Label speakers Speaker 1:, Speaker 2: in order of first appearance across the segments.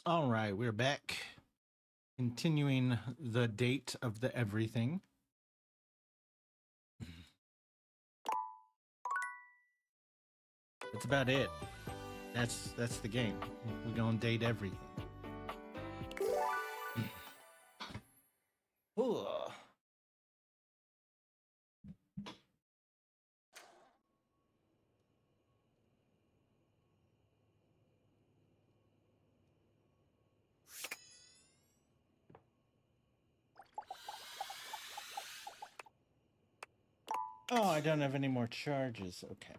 Speaker 1: All right, we're back. Continuing the date of the everything. That's about it. That's the game. We're gonna date everything. Ugh. Oh, I don't have any more charges. Okay.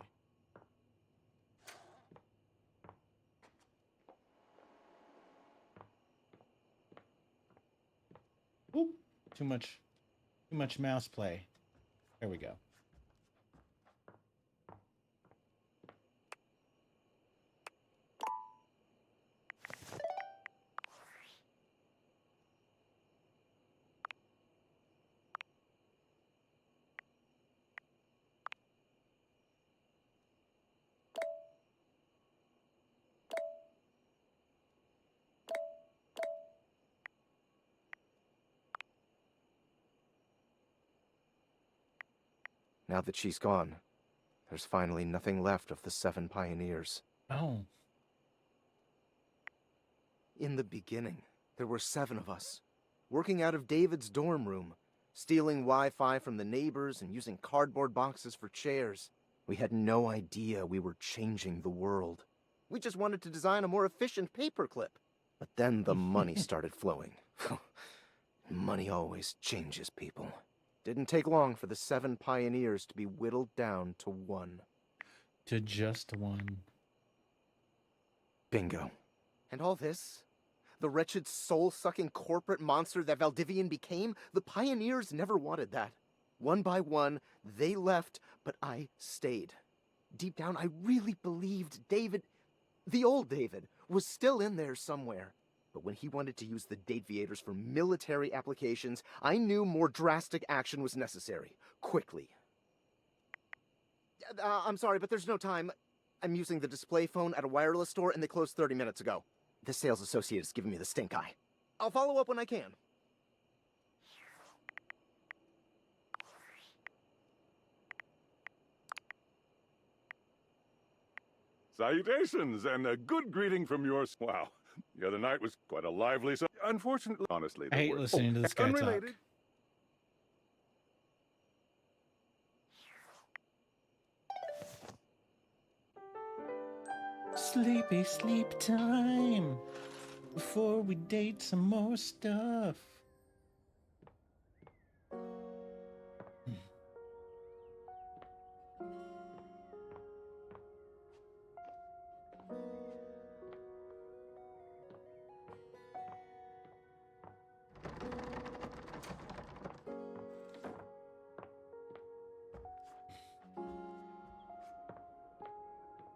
Speaker 1: Oop. Too much mouse play. There we go.
Speaker 2: Now that she's gone, there's finally nothing left of the 7 pioneers.
Speaker 1: Oh.
Speaker 2: In the beginning, there were 7 of us, working out of David's dorm room, stealing Wi-Fi from the neighbors and using cardboard boxes for chairs. We had no idea we were changing the world. We just wanted to design a more efficient paperclip. But then the money started flowing. Money always changes people. Didn't take long for the 7 pioneers to be whittled down to 1.
Speaker 1: To just 1.
Speaker 2: Bingo. And all this? The wretched soul-sucking corporate monster that Valdivian became? The pioneers never wanted that. One by one, they left, but I stayed. Deep down, I really believed David, the old David, was still in there somewhere. But when he wanted to use the Dateviators for military applications, I knew more drastic action was necessary. Quickly. I'm sorry, but there's no time. I'm using the display phone at a wireless store, and they closed 30 minutes ago. The sales associate is giving me the stink eye. I'll follow up when I can.
Speaker 3: Salutations, and a good greeting from yours. Wow, the other night was quite a lively. Unfortunately, honestly,
Speaker 1: I hate listening to this guy
Speaker 3: unrelated.
Speaker 1: talk. Sleepy sleep time before we date some more stuff.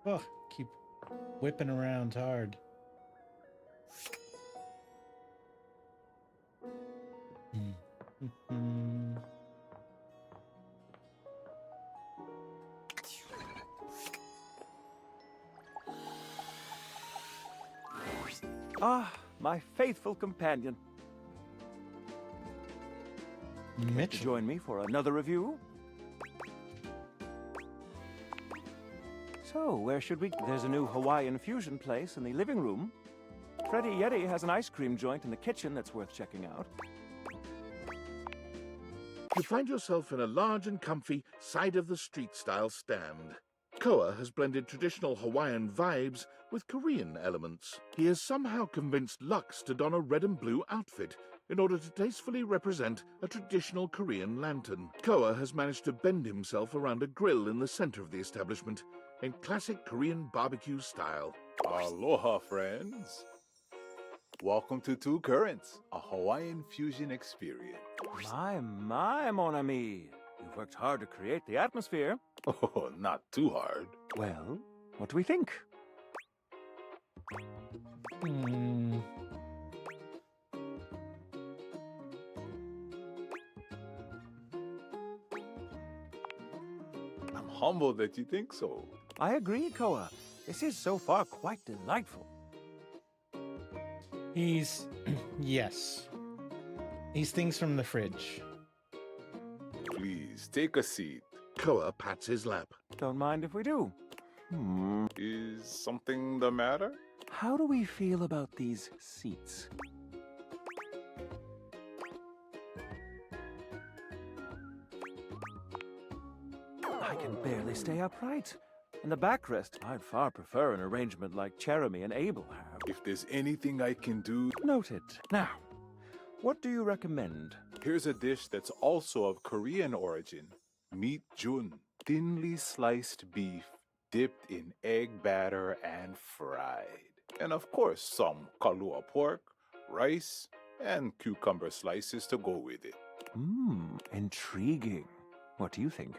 Speaker 1: Oh, keep whipping around hard.
Speaker 4: Ah, my faithful companion. Care to
Speaker 1: Mitchell.
Speaker 4: join me for another review? So, where should we... There's a new Hawaiian fusion place in the living room. Freddy Yeti has an ice cream joint in the kitchen that's worth checking out.
Speaker 5: You find yourself in a large and comfy side-of-the-street-style stand. Koa has blended traditional Hawaiian vibes with Korean elements. He has somehow convinced Lux to don a red and blue outfit in order to tastefully represent a traditional Korean lantern. Koa has managed to bend himself around a grill in the center of the establishment in classic Korean barbecue style.
Speaker 6: Aloha, friends. Welcome to Two Currents, a Hawaiian fusion experience.
Speaker 4: My, mon ami. You've worked hard to create the atmosphere.
Speaker 6: Oh, not too hard.
Speaker 4: Well, what do we think?
Speaker 6: I'm humbled that you think so.
Speaker 4: I agree, Koa. This is so far quite delightful.
Speaker 1: He's yes. He's things from the fridge.
Speaker 6: Please take a seat.
Speaker 5: Koa pats his lap.
Speaker 4: Don't mind if we do.
Speaker 6: Is something the matter?
Speaker 4: How do we feel about these seats? I can barely stay upright. And the backrest, I'd far prefer an arrangement like Jeremy and Abel have.
Speaker 6: If there's anything I can do,
Speaker 4: Noted. Now, what do you recommend?
Speaker 6: here's a dish that's also of Korean origin. Meat jun, thinly sliced beef dipped in egg batter and fried. And of course, some kalua pork, rice, and cucumber slices to go with it.
Speaker 4: Intriguing. What do you think?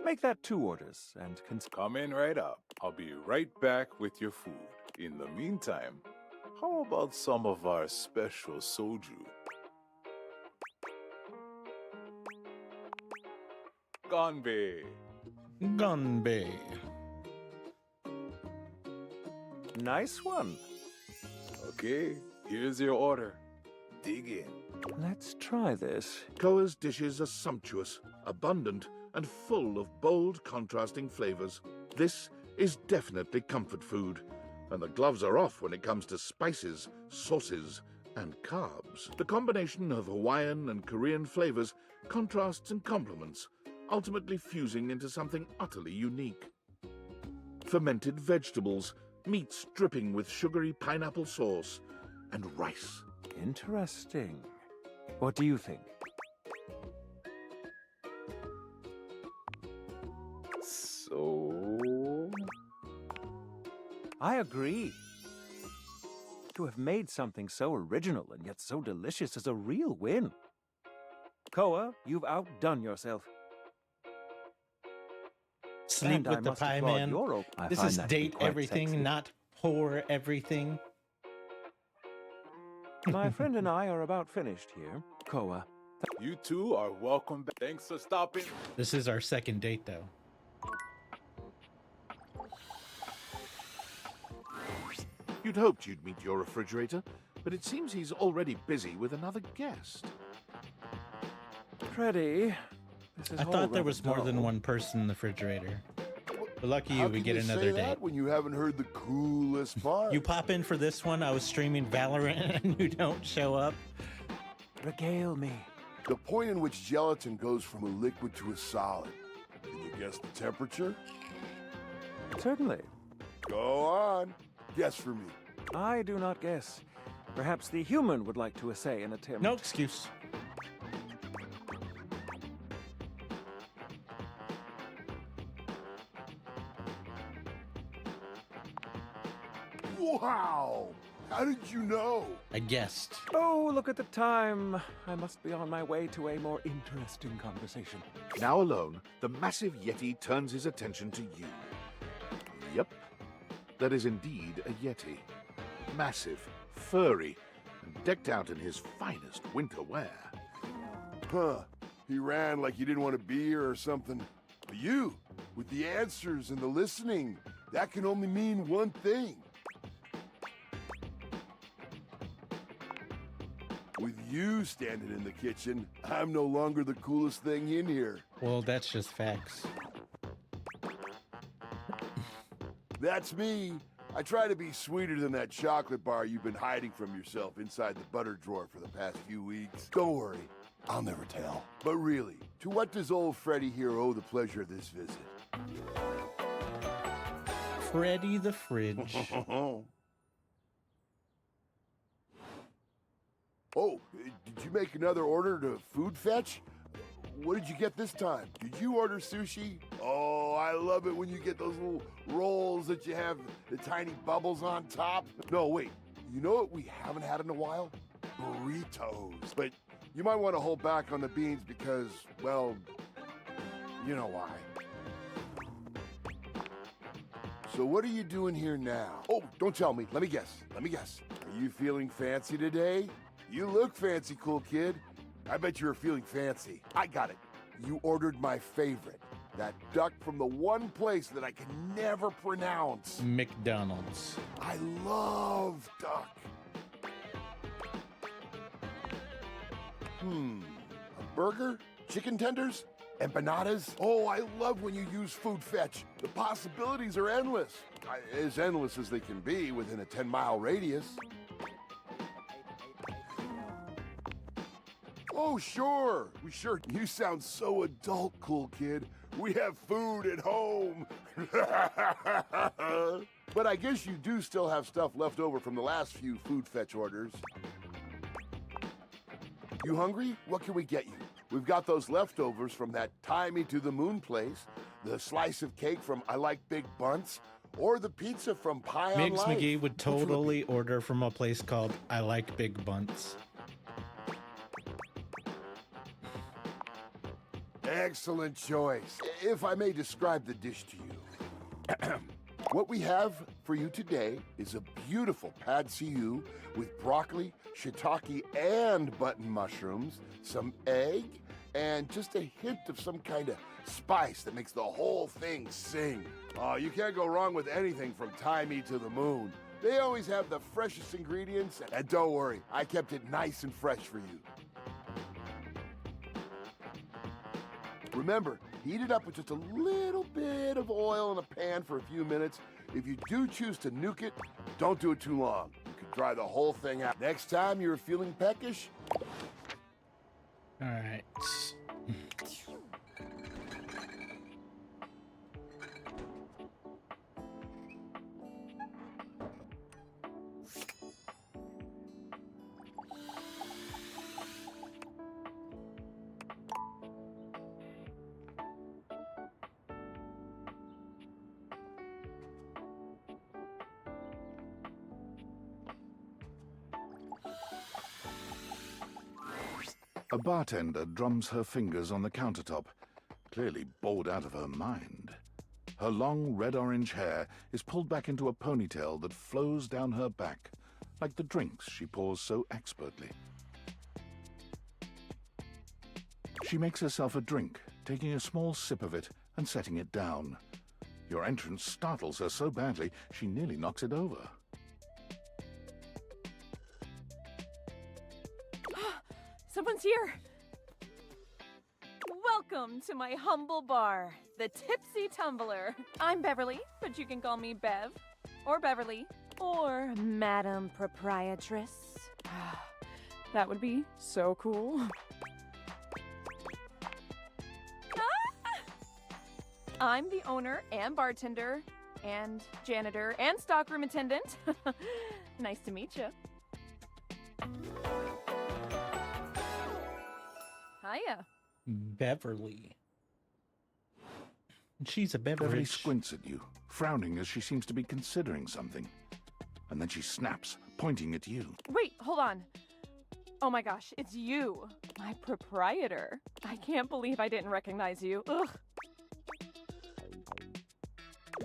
Speaker 4: Make that 2 orders and
Speaker 6: Coming right up. I'll be right back with your food. In the meantime, how about some of our special soju? Ganbei.
Speaker 1: Gunbei.
Speaker 4: Nice one.
Speaker 6: Okay, here's your order. Dig in.
Speaker 4: Let's try this.
Speaker 5: Koa's dishes are sumptuous, abundant, and full of bold, contrasting flavors. This is definitely comfort food, and the gloves are off when it comes to spices, sauces, and carbs. The combination of Hawaiian and Korean flavors contrasts and complements, ultimately fusing into something utterly unique. Fermented vegetables, meats dripping with sugary pineapple sauce, and rice.
Speaker 4: Interesting. What do you think?
Speaker 6: So...
Speaker 4: I agree. To have made something so original and yet so delicious is a real win. Koa, you've outdone yourself.
Speaker 1: Sleep
Speaker 4: And I
Speaker 1: with the
Speaker 4: must
Speaker 1: pie
Speaker 4: applaud
Speaker 1: man.
Speaker 4: your I
Speaker 1: This
Speaker 4: find
Speaker 1: is
Speaker 4: that to be
Speaker 1: date
Speaker 4: quite
Speaker 1: everything,
Speaker 4: sexy.
Speaker 1: not pour everything.
Speaker 4: My friend and I are about finished here. Koa,
Speaker 6: You two are welcome back. Thanks for stopping.
Speaker 1: This is our second date, though.
Speaker 5: You'd hoped you'd meet your refrigerator, but it seems he's already busy with another guest.
Speaker 4: Freddy, this is
Speaker 1: I
Speaker 4: all
Speaker 1: thought there
Speaker 4: rather
Speaker 1: was more than
Speaker 4: dull.
Speaker 1: one person in the refrigerator. But lucky you,
Speaker 7: How
Speaker 1: we
Speaker 7: can
Speaker 1: get
Speaker 7: you
Speaker 1: another
Speaker 7: say
Speaker 1: date.
Speaker 7: that when you haven't heard the coolest part?
Speaker 1: You pop in for this one, I was streaming Valorant and you don't show up.
Speaker 4: Regale me.
Speaker 7: The point in which gelatin goes from a liquid to a solid. Can you guess the temperature?
Speaker 4: Certainly.
Speaker 7: Go on. Guess for me.
Speaker 4: I do not guess. Perhaps the human would like to essay an attempt.
Speaker 1: No excuse.
Speaker 7: Wow! How did you know?
Speaker 1: I guessed.
Speaker 4: Oh, look at the time. I must be on my way to a more interesting conversation.
Speaker 5: Now alone, the massive Yeti turns his attention to you. Yep, that is indeed a Yeti. Massive, furry, and decked out in his finest winter wear.
Speaker 7: Huh. He ran like you didn't want to be here or something. But you, with the answers and the listening, that can only mean one thing. With you standing in the kitchen, I'm no longer the coolest thing in here.
Speaker 1: Well, that's just facts.
Speaker 7: That's me. I try to be sweeter than that chocolate bar you've been hiding from yourself inside the butter drawer for the past few weeks. Don't worry, I'll never tell. But really, to what does old Freddy here owe the pleasure of this visit?
Speaker 1: Freddy the Fridge.
Speaker 7: Oh, did you make another order to Food Fetch? What did you get this time? Did you order sushi? Oh, I love it when you get those little rolls that you have the tiny bubbles on top. No, wait. You know what we haven't had in a while? Burritos. But you might want to hold back on the beans because, well, you know why. So what are you doing here now? Oh, don't tell me. Let me guess. Are you feeling fancy today? You look fancy, cool kid. I bet you were feeling fancy. I got it. You ordered my favorite. That duck from the one place that I can never pronounce.
Speaker 1: McDonald's.
Speaker 7: I love duck. A burger? Chicken tenders? Empanadas? Oh, I love when you use Food Fetch. The possibilities are endless. As endless as they can be within a 10-mile radius. Oh, sure. You sound so adult, cool kid. We have food at home. But I guess you do still have stuff left over from the last few Food Fetch orders. You hungry? What can we get you? We've got those leftovers from that Tie Me to the Moon place, the slice of cake from I Like Big Bunts, or the pizza from Pie on
Speaker 1: Migs
Speaker 7: Life.
Speaker 1: McGee would totally order from a place called I Like Big Bunts.
Speaker 7: Excellent choice. If I may describe the dish to you. What we have for you today is a beautiful pad see ew with broccoli, shiitake, and button mushrooms, some egg, and just a hint of some kind of spice that makes the whole thing sing. Oh, you can't go wrong with anything from Tie Me to the Moon. They always have the freshest ingredients, and don't worry, I kept it nice and fresh for you. Remember, heat it up with just a little bit of oil in a pan for a few minutes. If you do choose to nuke it, don't do it too long. You could dry the whole thing out. Next time you're feeling peckish,
Speaker 1: All right.
Speaker 5: A bartender drums her fingers on the countertop, clearly bored out of her mind. Her long red-orange hair is pulled back into a ponytail that flows down her back, like the drinks she pours so expertly. She makes herself a drink, taking a small sip of it and setting it down. Your entrance startles her so badly, she nearly knocks it over.
Speaker 8: Someone's here! Welcome to my humble bar, the Tipsy Tumbler. I'm Beverly, but you can call me Bev, or Beverly, or Madam Proprietress. That would be so cool. I'm the owner and bartender, and janitor, and stockroom attendant. Nice to meet you. Hiya.
Speaker 1: Beverly. She's a
Speaker 5: Beverly
Speaker 1: beverage.
Speaker 5: squints at you, frowning as she seems to be considering something. And then she snaps, pointing at you.
Speaker 8: Wait, hold on. Oh my gosh, it's you, my proprietor. I can't believe I didn't recognize you. Ugh.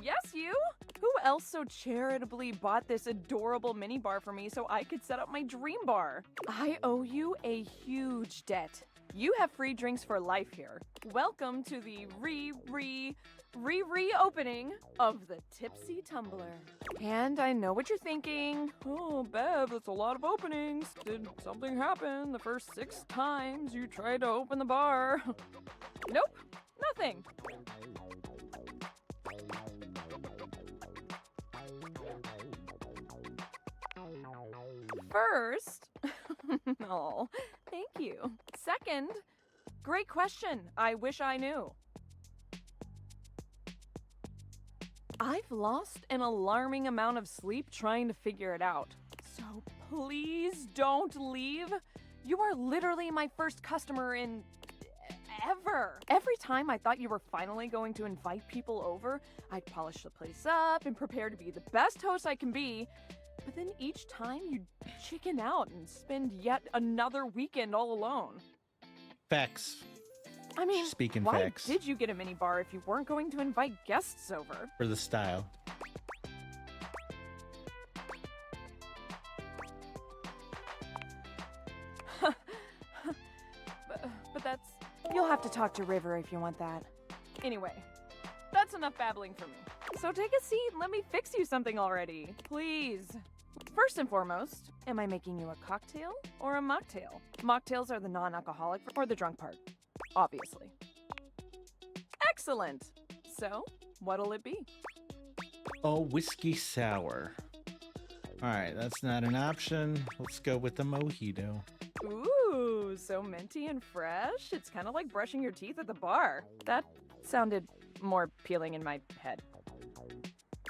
Speaker 8: Yes, you? Who else so charitably bought this adorable mini bar for me so I could set up my dream bar? I owe you a huge debt. You have free drinks for life here. Welcome to the reopening of the Tipsy Tumbler. And I know what you're thinking. Oh, Bev, that's a lot of openings. Did something happen the first 6 times you tried to open the bar? Nope, nothing. First, oh, thank you. Second, great question. I wish I knew. I've lost an alarming amount of sleep trying to figure it out. So please don't leave. You are literally my first customer in ever. Every time I thought you were finally going to invite people over, I'd polish the place up and prepare to be the best host I can be. But then each time you'd chicken out and spend yet another weekend all alone.
Speaker 1: Facts.
Speaker 8: I mean,
Speaker 1: Speaking
Speaker 8: why
Speaker 1: facts.
Speaker 8: did you get a mini bar if you weren't going to invite guests over?
Speaker 1: For the style.
Speaker 8: But that's... You'll have to talk to River if you want that. Anyway, that's enough babbling for me. So take a seat and let me fix you something already. Please. First and foremost, am I making you a cocktail or a mocktail? Mocktails are the non-alcoholic or the drunk part, obviously. Excellent. So, what'll it be?
Speaker 1: Oh, whiskey sour. All right, that's not an option. Let's go with the mojito.
Speaker 8: Ooh, so minty and fresh. It's kind of like brushing your teeth at the bar. That sounded more appealing in my head.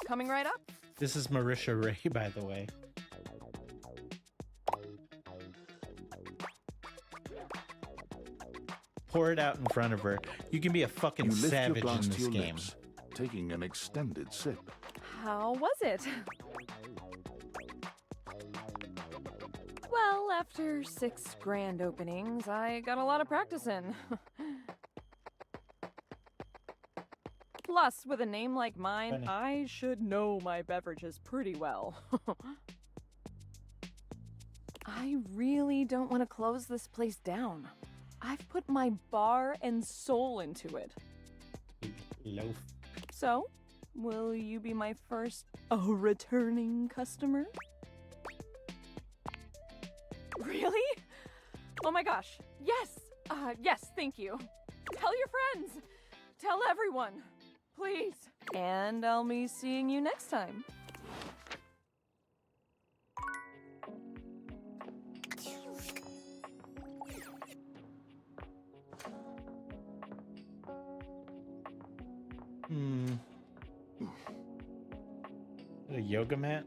Speaker 8: Coming right up.
Speaker 1: This is Marisha Ray, by the way. Pour it out in front of her. You can be a fucking
Speaker 5: You lift your
Speaker 1: savage
Speaker 5: glass
Speaker 1: in
Speaker 5: to
Speaker 1: this
Speaker 5: your
Speaker 1: game.
Speaker 5: lips, taking an extended sip.
Speaker 8: How was it? Well, after 6 grand openings, I got a lot of practice in. Plus, with a name like mine,
Speaker 1: Funny.
Speaker 8: I should know my beverages pretty well. I really don't want to close this place down. I've put my bar and soul into it.
Speaker 1: Loaf.
Speaker 8: So, will you be my first returning customer? Really? Oh my gosh. Yes. Yes, thank you. Tell your friends. Tell everyone. Please. And I'll be seeing you next time.
Speaker 1: A yoga mat?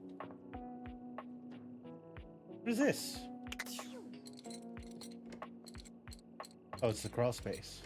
Speaker 1: What is this? Oh, it's the crawl space.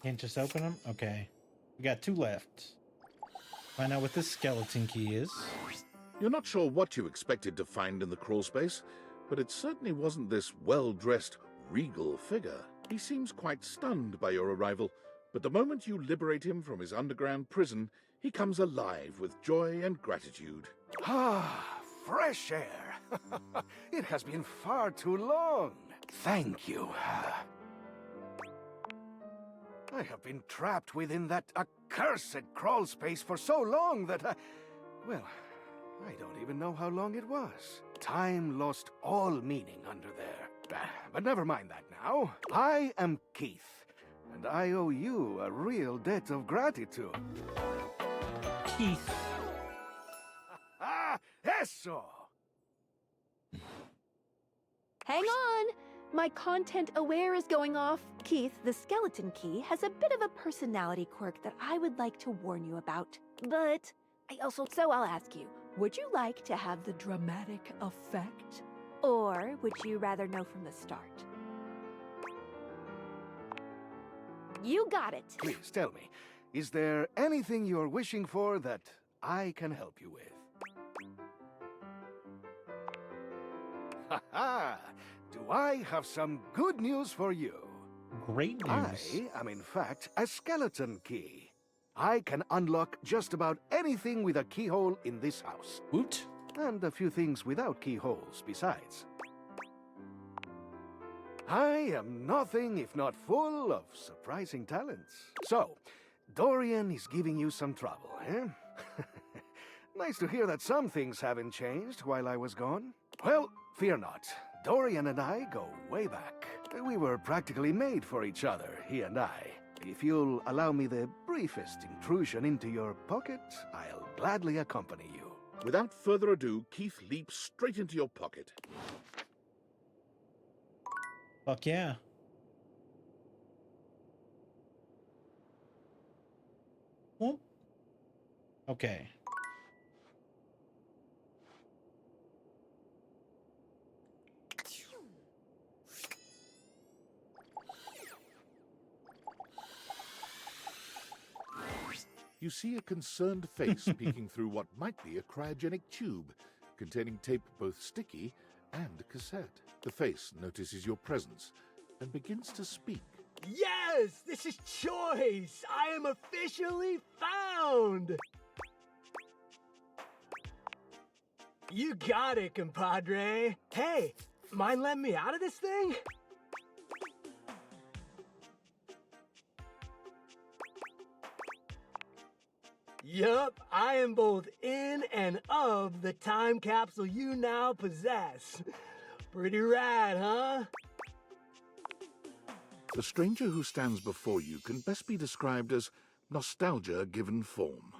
Speaker 1: Can't just open them? Okay. We got 2 left. Find out what this skeleton key is.
Speaker 5: You're not sure what you expected to find in the crawl space, but it certainly wasn't this well-dressed, regal figure. He seems quite stunned by your arrival, but the moment you liberate him from his underground prison, he comes alive with joy and gratitude.
Speaker 9: Ah, fresh air. It has been far too long. Thank you. I have been trapped within that accursed crawl space for so long that well, I don't even know how long it was. Time lost all meaning under there. But never mind that now. I am Keith, and I owe you a real debt of gratitude.
Speaker 1: Keith.
Speaker 9: Ah, eso!
Speaker 10: Hang on! My content aware is going off. Keith, the skeleton key, has a bit of a personality quirk that I would like to warn you about. But so I'll ask you, would you like to have the dramatic effect? Or would you rather know from the start? You got it.
Speaker 9: Please tell me, is there anything you're wishing for that I can help you with? Ha ha! Do I have some good news for you?
Speaker 1: Great news.
Speaker 9: I am, in fact, a skeleton key. I can unlock just about anything with a keyhole in this house.
Speaker 1: Woot.
Speaker 9: And a few things without keyholes besides. I am nothing if not full of surprising talents. So, Dorian is giving you some trouble, eh? Nice to hear that some things haven't changed while I was gone. Well, fear not. Dorian and I go way back. We were practically made for each other, he and I. If you'll allow me the briefest intrusion into your pocket, I'll gladly accompany you.
Speaker 5: Without further ado, Keith leaps straight into your pocket.
Speaker 1: Fuck yeah. Okay.
Speaker 5: You see a concerned face peeking through what might be a cryogenic tube containing tape both sticky and cassette. The face notices your presence and begins to speak.
Speaker 11: Yes, this is Choice. I am officially found. You got it, compadre. Hey, mind letting me out of this thing? Yup, I am both in and of the time capsule you now possess. Pretty rad, huh?
Speaker 5: The stranger who stands before you can best be described as nostalgia given form,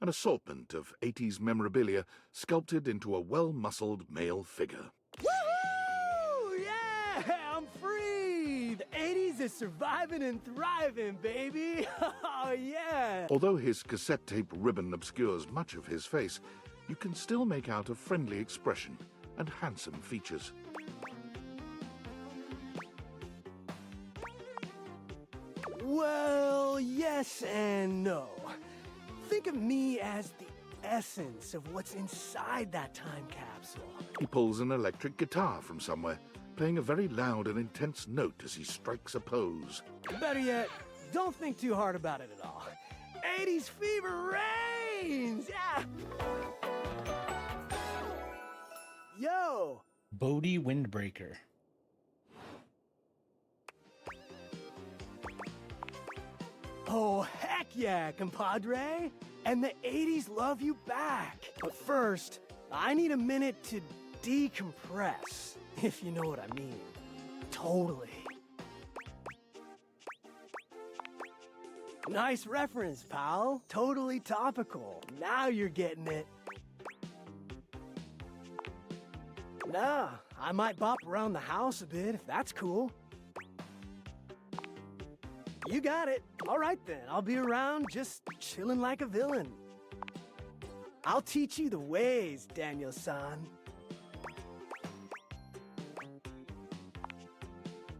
Speaker 5: an assortment of 80s memorabilia sculpted into a well-muscled male figure.
Speaker 11: Woohoo! Yeah, I'm free! The 80s is surviving and thriving, baby! Oh, yeah!
Speaker 5: Although his cassette tape ribbon obscures much of his face, you can still make out a friendly expression and handsome features.
Speaker 11: Well, yes and no. Think of me as the essence of what's inside that time capsule.
Speaker 5: He pulls an electric guitar from somewhere, playing a very loud and intense note as he strikes a pose.
Speaker 11: Better yet, don't think too hard about it at all. 80s fever reigns! Yeah! Yo!
Speaker 1: Bodhi Windbreaker.
Speaker 11: Oh, heck yeah, compadre! And the 80s love you back. But first, I need a minute to decompress, if you know what I mean. Totally. Nice reference, pal. Totally topical. Now you're getting it. Nah, I might bop around the house a bit if that's cool. You got it. All right then, I'll be around just chilling like a villain. I'll teach you the ways, Daniel-san.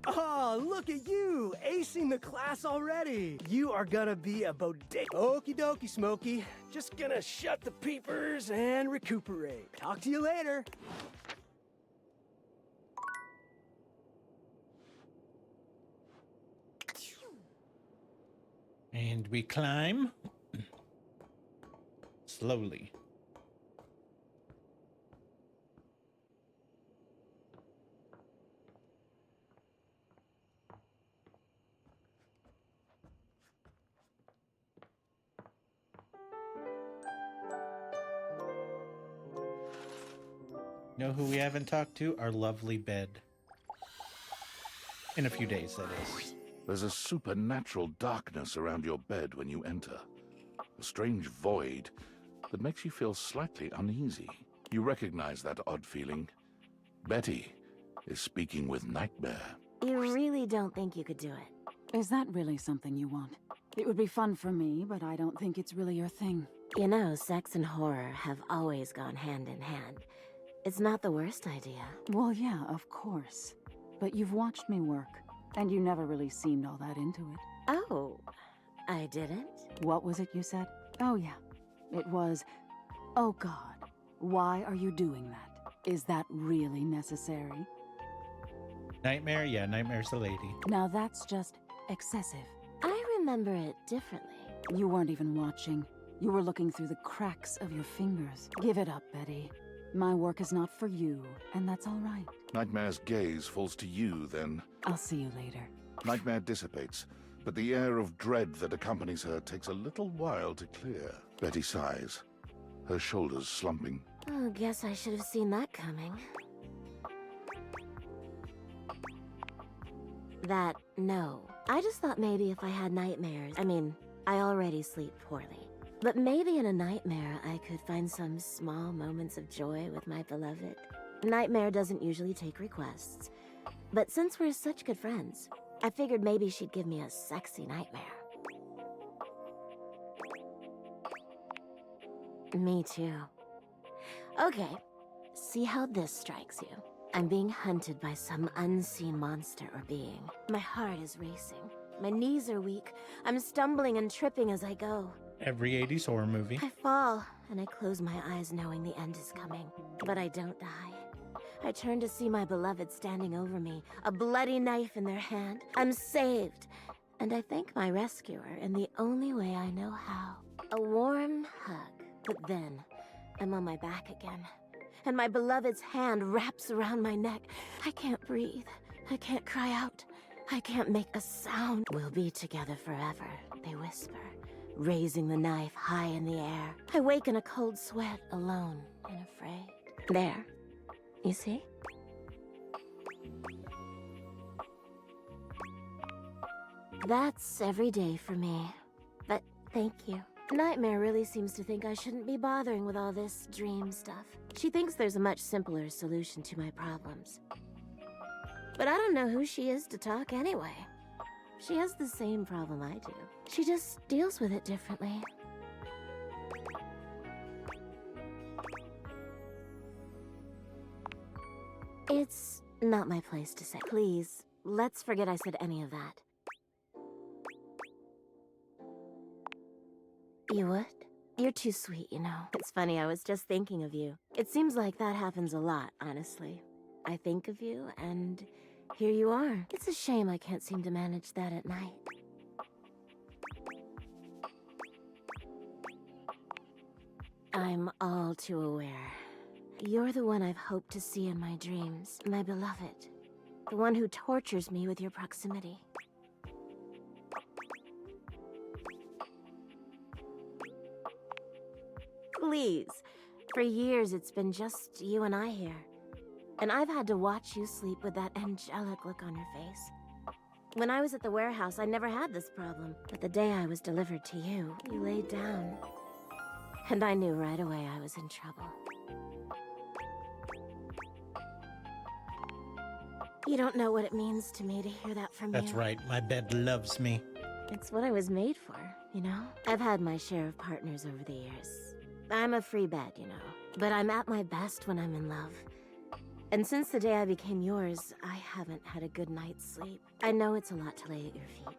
Speaker 11: Oh, look at you, acing the class already. You are gonna be a bodega. Okie dokie, Smokey. Just gonna shut the peepers and recuperate. Talk to you later.
Speaker 1: And we climb slowly. Know who we haven't talked to? Our lovely bed. In a few days, that is.
Speaker 5: There's a supernatural darkness around your bed when you enter. A strange void that makes you feel slightly uneasy. You recognize that odd feeling. Betty is speaking with Nightmare.
Speaker 12: You really don't think you could do it?
Speaker 13: Is that really something you want? It would be fun for me, but I don't think it's really your thing.
Speaker 12: You know, sex and horror have always gone hand in hand. It's not the worst idea.
Speaker 13: Well, yeah, of course. But you've watched me work, and you never really seemed all that into it.
Speaker 12: Oh, I didn't?
Speaker 13: What was it you said? Oh, yeah. It was, oh God, why are you doing that? Is that really necessary?
Speaker 1: Nightmare? Yeah, Nightmare's the lady.
Speaker 13: Now that's just excessive.
Speaker 12: I remember it differently.
Speaker 13: You weren't even watching. You were looking through the cracks of your fingers. Give it up, Betty. My work is not for you, and that's all right.
Speaker 5: Nightmare's gaze falls to you, then.
Speaker 13: I'll see you later.
Speaker 5: Nightmare dissipates, but the air of dread that accompanies her takes a little while to clear. Betty sighs, her shoulders slumping.
Speaker 12: Oh, guess I should have seen that coming. No. I just thought maybe if I had nightmares, I already sleep poorly. But maybe in a nightmare, I could find some small moments of joy with my beloved. Nightmare doesn't usually take requests. But since we're such good friends, I figured maybe she'd give me a sexy nightmare. Me too. Okay, see how this strikes you. I'm being hunted by some unseen monster or being. My heart is racing. My knees are weak. I'm stumbling and tripping as I go.
Speaker 1: Every 80s horror movie.
Speaker 12: I fall, and I close my eyes knowing the end is coming. But I don't die. I turn to see my beloved standing over me, a bloody knife in their hand. I'm saved, and I thank my rescuer in the only way I know how. A warm hug. But then, I'm on my back again, and my beloved's hand wraps around my neck. I can't breathe. I can't cry out. I can't make a sound. We'll be together forever, they whisper, raising the knife high in the air. I wake in a cold sweat, alone and afraid. There. You see? That's every day for me. But thank you. Nightmare really seems to think I shouldn't be bothering with all this dream stuff. She thinks there's a much simpler solution to my problems. But I don't know who she is to talk anyway. She has the same problem I do. She just deals with it differently. It's not my place to say. Please, let's forget I said any of that. You would? You're too sweet, you know. It's funny, I was just thinking of you. It seems like that happens a lot, honestly. I think of you, and here you are. It's a shame I can't seem to manage that at night. I'm all too aware. You're the one I've hoped to see in my dreams, my beloved. The one who tortures me with your proximity. Please. For years, it's been just you and I here. And I've had to watch you sleep with that angelic look on your face. When I was at the warehouse, I never had this problem. But the day I was delivered to you, you laid down. And I knew right away I was in trouble. You don't know what it means to me to hear that from you.
Speaker 1: That's right. My bed loves me.
Speaker 12: It's what I was made for, you know? I've had my share of partners over the years. I'm a free bed, you know. But I'm at my best when I'm in love. And since the day I became yours, I haven't had a good night's sleep. I know it's a lot to lay at your feet.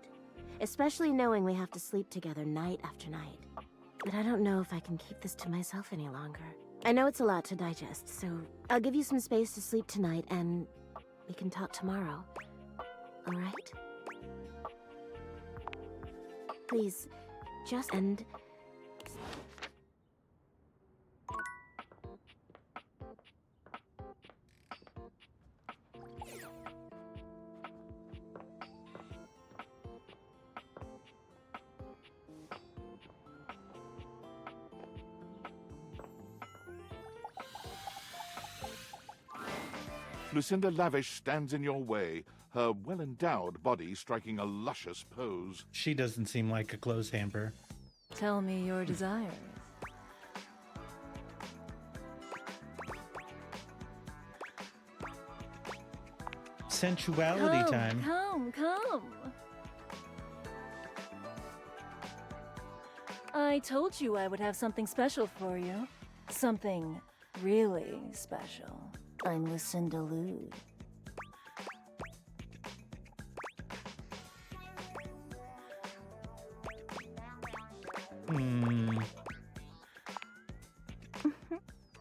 Speaker 12: Especially knowing we have to sleep together night after night. But I don't know if I can keep this to myself any longer. I know it's a lot to digest, so I'll give you some space to sleep tonight and we can talk tomorrow. All right? Please, just end.
Speaker 5: Lucinda Lavish stands in your way, her well-endowed body striking a luscious pose.
Speaker 1: She doesn't seem like a clothes hamper.
Speaker 8: Tell me your desires.
Speaker 1: Sensuality time.
Speaker 8: Come. I told you I would have something special for you. Something really special. I'm Lucinda Lude.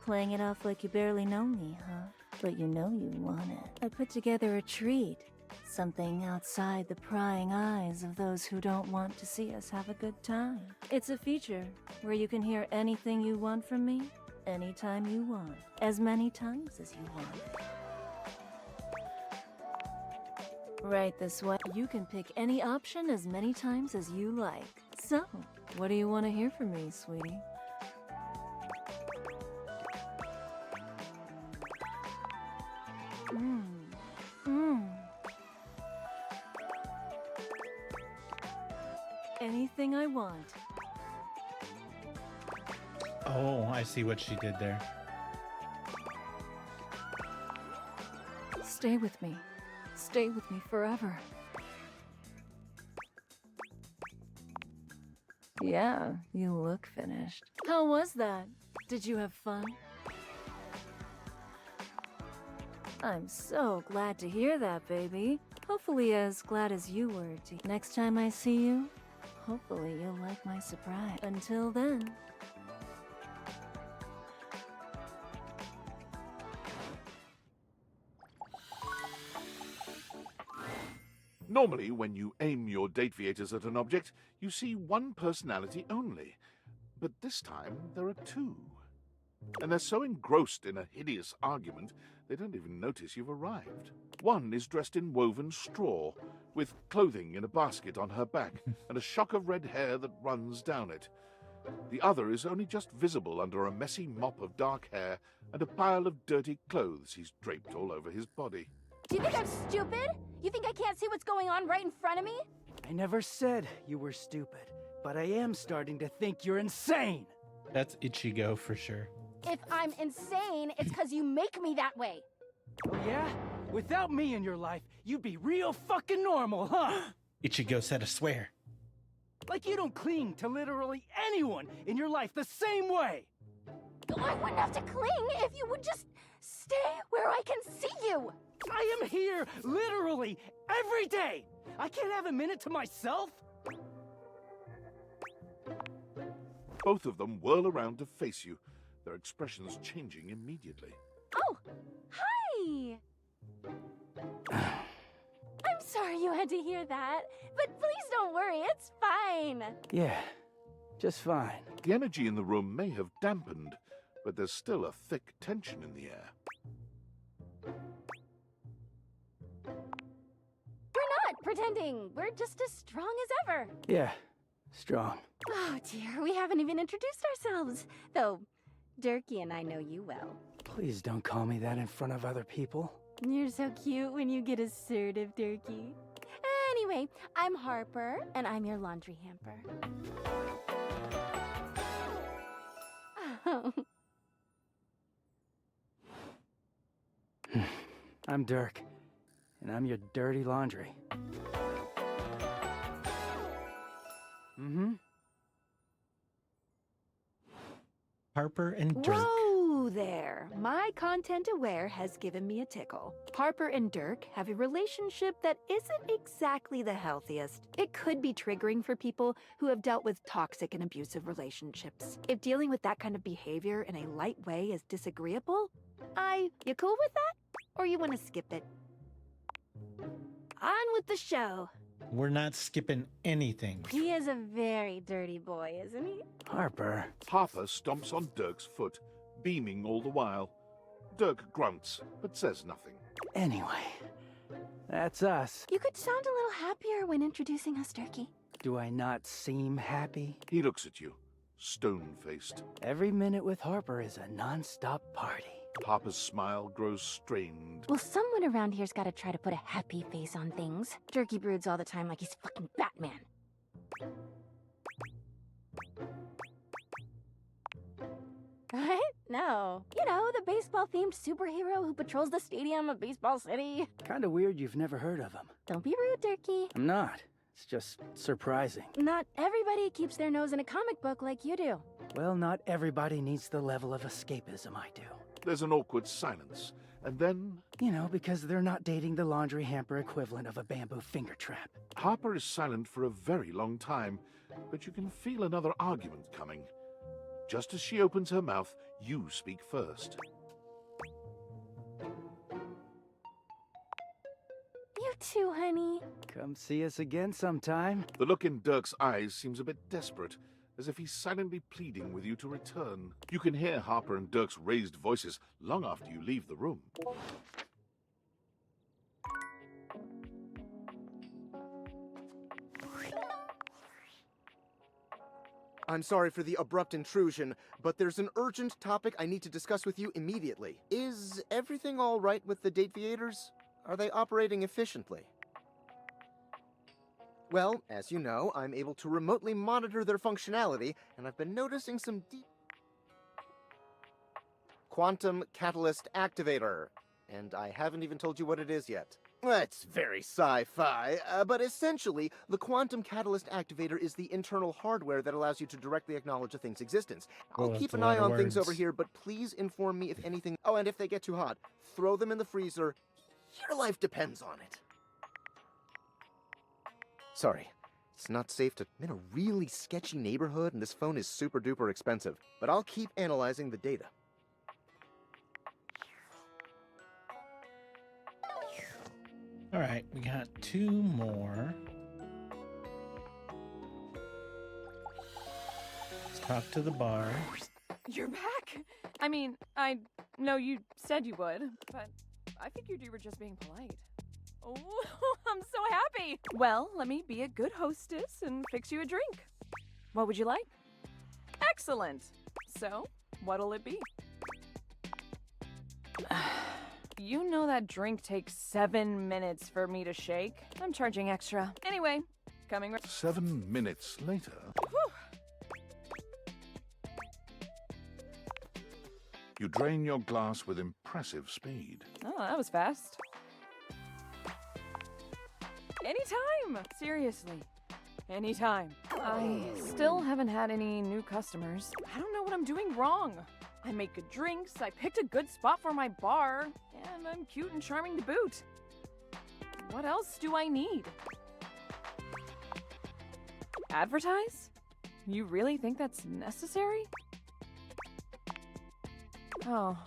Speaker 8: Playing it off like you barely know me, huh? But you know you want it. I put together a treat. Something outside the prying eyes of those who don't want to see us have a good time. It's a feature where you can hear anything you want from me, anytime you want, as many times as you want. Right this way, you can pick any option as many times as you like. So, what do you want to hear from me, sweetie? Anything I want.
Speaker 1: Oh, I see what she did there.
Speaker 8: Stay with me. Stay with me forever. Yeah, you look finished. How was that? Did you have fun? I'm so glad to hear that, baby. Hopefully as glad as you were to... Next time I see you, hopefully you'll like my surprise. Until then...
Speaker 5: Normally, when you aim your Dateviators at an object, you see one personality only. But this time, there are two. And they're so engrossed in a hideous argument, they don't even notice you've arrived. One is dressed in woven straw, with clothing in a basket on her back, and a shock of red hair that runs down it. The other is only just visible under a messy mop of dark hair and a pile of dirty clothes he's draped all over his body.
Speaker 10: Do you think I'm stupid? You think I can't see what's going on right in front of me?
Speaker 11: I never said you were stupid, but I am starting to think you're insane.
Speaker 1: That's Ichigo for sure.
Speaker 10: If I'm insane, it's because you make me that way.
Speaker 11: Oh yeah? Without me in your life, you'd be real fucking normal, huh?
Speaker 1: Ichigo said a swear.
Speaker 11: Like you don't cling to literally anyone in your life the same way.
Speaker 10: I wouldn't have to cling if you would just stay where I can see you.
Speaker 11: I am here literally every day. I can't have a minute to myself.
Speaker 5: Both of them whirl around to face you, their expressions changing immediately.
Speaker 10: Oh, hi! I'm sorry you had to hear that, but please don't worry, it's fine.
Speaker 11: Yeah, just fine.
Speaker 5: The energy in the room may have dampened, but there's still a thick tension in the air.
Speaker 10: We're not pretending, we're just as strong as ever.
Speaker 11: Yeah, strong.
Speaker 10: Oh dear, we haven't even introduced ourselves, though Durkee and I know you well.
Speaker 11: Please don't call me that in front of other people.
Speaker 10: You're so cute when you get assertive, Durkee. Anyway, I'm Harper, and I'm your laundry hamper.
Speaker 11: I'm Dirk, and I'm your dirty laundry. Mm-hmm.
Speaker 1: Harper and Dirk.
Speaker 10: Whoa there! My content aware has given me a tickle. Harper and Dirk have a relationship that isn't exactly the healthiest. It could be triggering for people who have dealt with toxic and abusive relationships. If dealing with that kind of behavior in a light way is disagreeable, you cool with that? Or you want to skip it? On with the show.
Speaker 1: We're not skipping anything.
Speaker 10: He is a very dirty boy, isn't he?
Speaker 11: Harper.
Speaker 5: Harper stomps on Dirk's foot, beaming all the while. Dirk grunts, but says nothing.
Speaker 11: Anyway, that's us.
Speaker 10: You could sound a little happier when introducing us, Durkee.
Speaker 11: Do I not seem happy?
Speaker 5: He looks at you, stone-faced.
Speaker 11: Every minute with Harper is a non-stop party.
Speaker 5: Harper's smile grows strained.
Speaker 10: Well, someone around here's gotta try to put a happy face on things. Durkee broods all the time like he's fucking Batman. What? No. You know, the baseball-themed superhero who patrols the stadium of Baseball City.
Speaker 11: Kinda weird you've never heard of him.
Speaker 10: Don't be rude, Durkee.
Speaker 11: I'm not. It's just surprising.
Speaker 10: Not everybody keeps their nose in a comic book like you do.
Speaker 11: Well, not everybody needs the level of escapism I do.
Speaker 5: There's an awkward silence, and then...
Speaker 11: You know, because they're not dating the laundry hamper equivalent of a bamboo finger trap.
Speaker 5: Harper is silent for a very long time, but you can feel another argument coming. Just as she opens her mouth, you speak first.
Speaker 10: You too, honey.
Speaker 11: Come see us again sometime.
Speaker 5: The look in Dirk's eyes seems a bit desperate, as if he's silently pleading with you to return. You can hear Harper and Dirk's raised voices long after you leave the room.
Speaker 2: I'm sorry for the abrupt intrusion, but there's an urgent topic I need to discuss with you immediately. Is everything all right with the Dateviators? Are they operating efficiently? Well, as you know, I'm able to remotely monitor their functionality, and I've been noticing some deep... Quantum Catalyst Activator. And I haven't even told you what it is yet. That's very sci-fi, but essentially, the quantum catalyst activator is the internal hardware that allows you to directly acknowledge a thing's existence. I'll
Speaker 1: that's
Speaker 2: keep
Speaker 1: a
Speaker 2: an
Speaker 1: lot
Speaker 2: eye
Speaker 1: of
Speaker 2: on things over
Speaker 1: words.
Speaker 2: here, but please inform me if anything... Oh, and if they get too hot, throw them in the freezer. Your life depends on it. Sorry, it's not safe to... I'm in a really sketchy neighborhood, and this phone is super duper expensive, but I'll keep analyzing the data.
Speaker 1: All right, we got 2 more. Let's talk to the bar.
Speaker 8: You're back? I mean, I know you said you would, but I figured you were just being polite. Oh, I'm so happy! Well, let me be a good hostess and fix you a drink. What would you like? Excellent! So, what'll it be? You know that drink takes 7 minutes for me to shake. I'm charging extra. Anyway, coming right...
Speaker 5: 7 minutes later. You drain your glass with impressive speed.
Speaker 8: Oh, that was fast. Anytime! Seriously. Anytime. I still haven't had any new customers. I don't know what I'm doing wrong. I make good drinks, I picked a good spot for my bar, and I'm cute and charming to boot. What else do I need? Advertise? You really think that's necessary? Oh.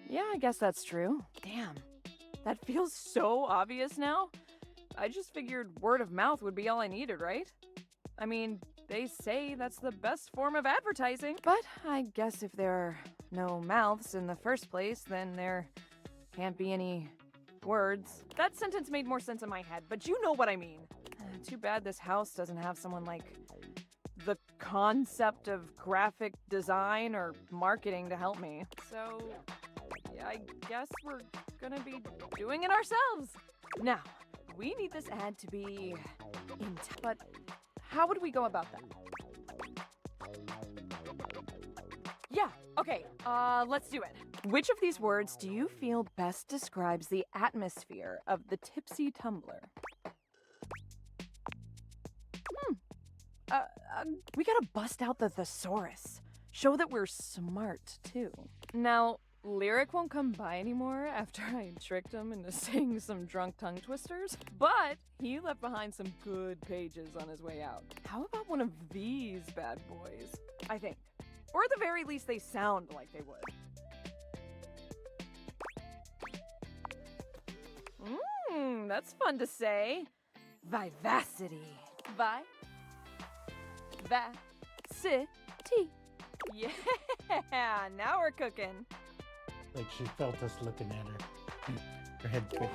Speaker 8: Yeah, I guess that's true. Damn. That feels so obvious now. I just figured word of mouth would be all I needed, right? I mean, they say that's the best form of advertising. But I guess if there are no mouths in the first place, then there can't be any words. That sentence made more sense in my head, but you know what I mean. Too bad this house doesn't have someone like the concept of graphic design or marketing to help me. So, yeah, I guess we're gonna be doing it ourselves. Now, we need this ad to be but how would we go about that? Yeah, okay, let's do it. Which of these words do you feel best describes the atmosphere of the Tipsy Tumbler? We gotta bust out the thesaurus. Show that we're smart, too. Now, Lyric won't come by anymore after I tricked him into saying some drunk tongue twisters, but he left behind some good pages on his way out. How about one of these bad boys? I think. Or at the very least, they sound like they would. That's fun to say. Vivacity. Vivacity. Yeah, now we're cooking.
Speaker 1: Like she felt us looking at her. Her head twitched.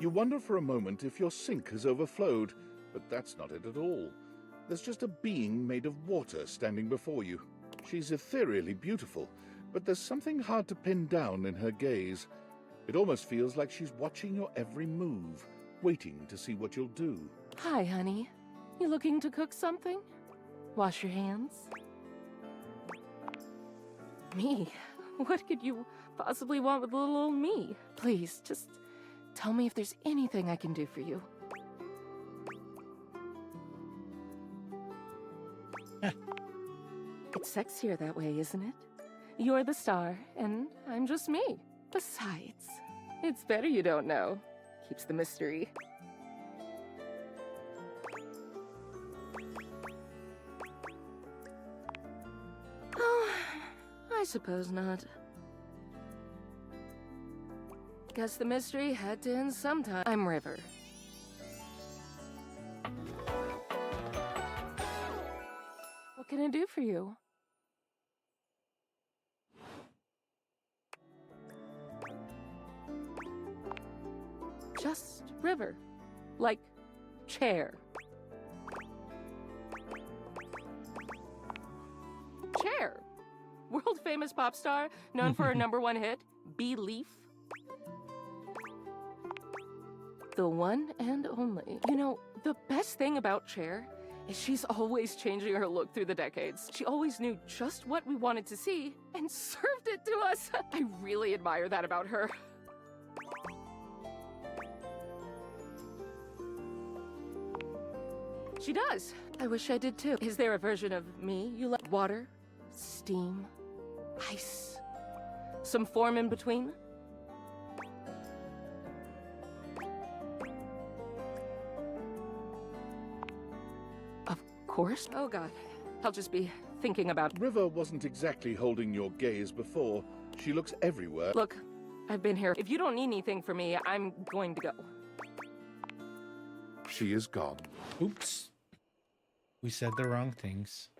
Speaker 5: You wonder for a moment if your sink has overflowed, but that's not it at all. There's just a being made of water standing before you. She's ethereally beautiful, but there's something hard to pin down in her gaze. It almost feels like she's watching your every move, waiting to see what you'll do.
Speaker 14: Hi, honey. You looking to cook something? Wash your hands? Me? What could you possibly want with little old me? Please, just tell me if there's anything I can do for you. It's sexier that way, isn't it? You're the star, and I'm just me. Besides, it's better you don't know. Keeps the mystery. Oh, I suppose not. Guess the mystery had to end sometime. I'm River. What can I do for you? Just River. Like chair. Chair. World famous pop star, known for her #1 hit, Belief. The one and only. You know, the best thing about Cher is she's always changing her look through the decades. She always knew just what we wanted to see and served it to us. I really admire that about her. She does. I wish I did too. Is there a version of me you like? Water, steam, ice, some form in between? Of course. Oh God, I'll just be thinking about.
Speaker 5: River wasn't exactly holding your gaze before. She looks everywhere.
Speaker 14: Look, I've been here. If you don't need anything from me, I'm going to go.
Speaker 5: She is gone.
Speaker 1: Oops. We said the wrong things.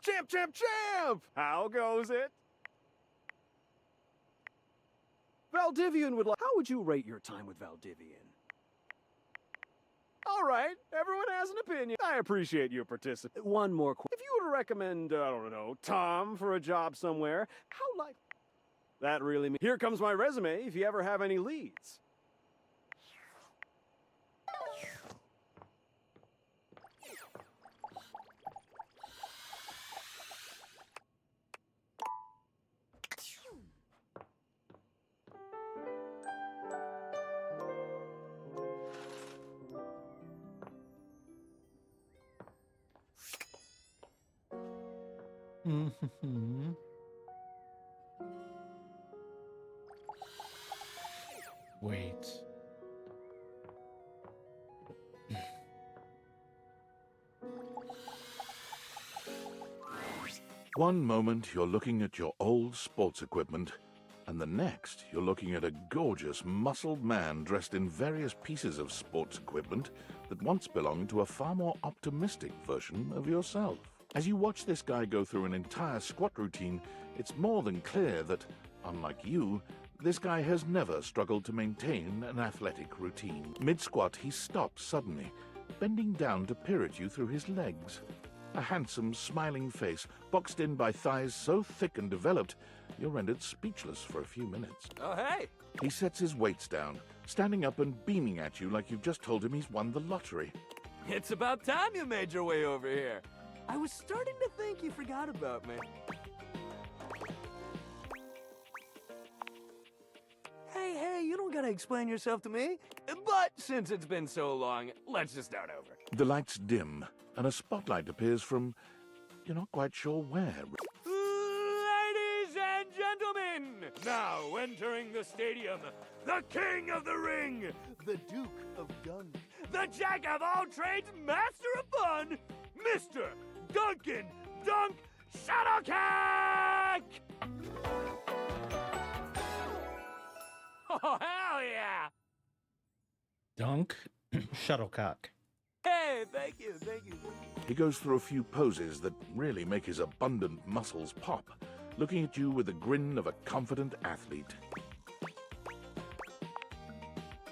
Speaker 9: Champ, champ, champ! How goes it? Valdivian would like. How would you rate your time with Valdivian? All right, everyone has an opinion. I appreciate you participating. One more question. If you were to recommend, I don't know, Tom for a job somewhere, how like that really means? Here comes my resume if you ever have any leads.
Speaker 1: Mm-hmm. Wait.
Speaker 5: One moment you're looking at your old sports equipment, and the next you're looking at a gorgeous, muscled man dressed in various pieces of sports equipment that once belonged to a far more optimistic version of yourself. As you watch this guy go through an entire squat routine, it's more than clear that, unlike you, this guy has never struggled to maintain an athletic routine. Mid-squat, he stops suddenly, bending down to peer at you through his legs. A handsome, smiling face, boxed in by thighs so thick and developed, you're rendered speechless for a few minutes.
Speaker 15: Oh, hey!
Speaker 5: He sets his weights down, standing up and beaming at you like you've just told him he's won the lottery.
Speaker 15: It's about time you made your way over here. I was starting to think you forgot about me. Hey, you don't gotta explain yourself to me. But since it's been so long, let's just start over.
Speaker 5: The lights dim, and a spotlight appears from... you're not quite sure where.
Speaker 15: Ladies and gentlemen, now entering the stadium, the King of the Ring, the Duke of Dunk, the Jack of all trades, Master of Fun, Mr. Duncan Dunk Shuttlecock! Oh, hell yeah!
Speaker 1: Dunk Shuttlecock.
Speaker 15: Hey, thank you.
Speaker 5: He goes through a few poses that really make his abundant muscles pop, looking at you with the grin of a confident athlete.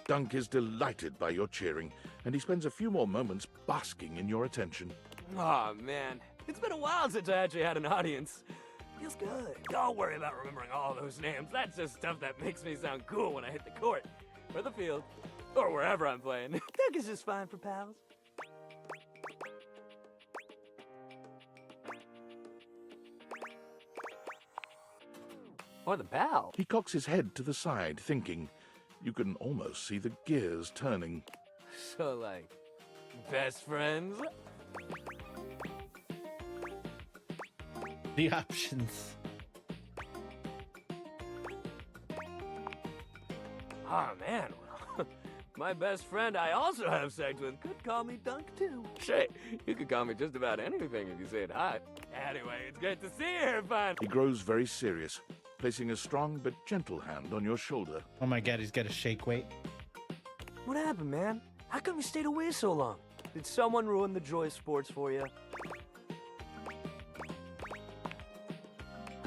Speaker 5: Dunk is delighted by your cheering, and he spends a few more moments basking in your attention.
Speaker 15: Oh, man. It's been a while since I actually had an audience. Feels good. Don't worry about remembering all those names. That's just stuff that makes me sound cool when I hit the court, or the field, or wherever I'm playing. Dunk is just fine for pals. Or the pal.
Speaker 5: He cocks his head to the side, thinking. You can almost see the gears turning.
Speaker 15: So, like, best friends?
Speaker 1: The options.
Speaker 15: Oh, man. My best friend I also have sex with could call me Dunk, too. Shit, you could call me just about anything if you say it hot. Anyway, it's great to see you here, fun.
Speaker 5: He grows very serious, placing a strong but gentle hand on your shoulder.
Speaker 1: Oh my God, he's got a shake weight.
Speaker 15: What happened, man? How come you stayed away so long? Did someone ruin the joy of sports for you?